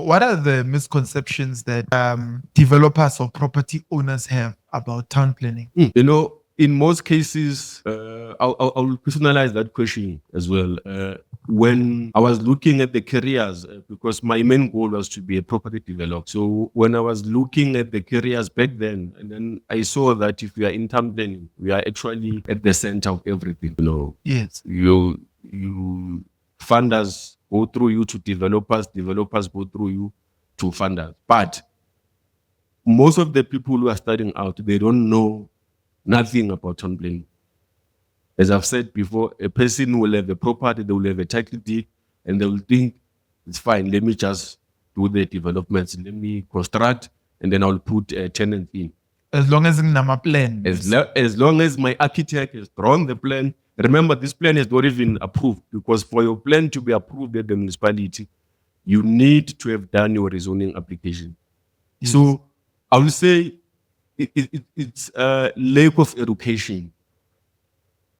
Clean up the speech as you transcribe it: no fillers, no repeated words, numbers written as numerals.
What are the misconceptions that developers or property owners have about town planning? In most cases, I'll personalize that question as well. When I was looking at the careers, because my main goal was to be a property developer. So when I was looking at the careers back then, and then I saw that if we are in town planning, we are actually at the center of everything. Yes. You funders go through you to developers go through you to funders. But most of the people who are starting out, they don't know nothing about town planning. As I've said before, a person will have a property, they will have a title deed, and they will think it's fine. Let me just do the developments. Let me construct, and then I'll put a tenant in. As long as in a plan. As long as my architect has drawn the plan. Remember, this plan is not even approved, because for your plan to be approved at the municipality, you need to have done your rezoning application. Yes. So I will say it's a lack of education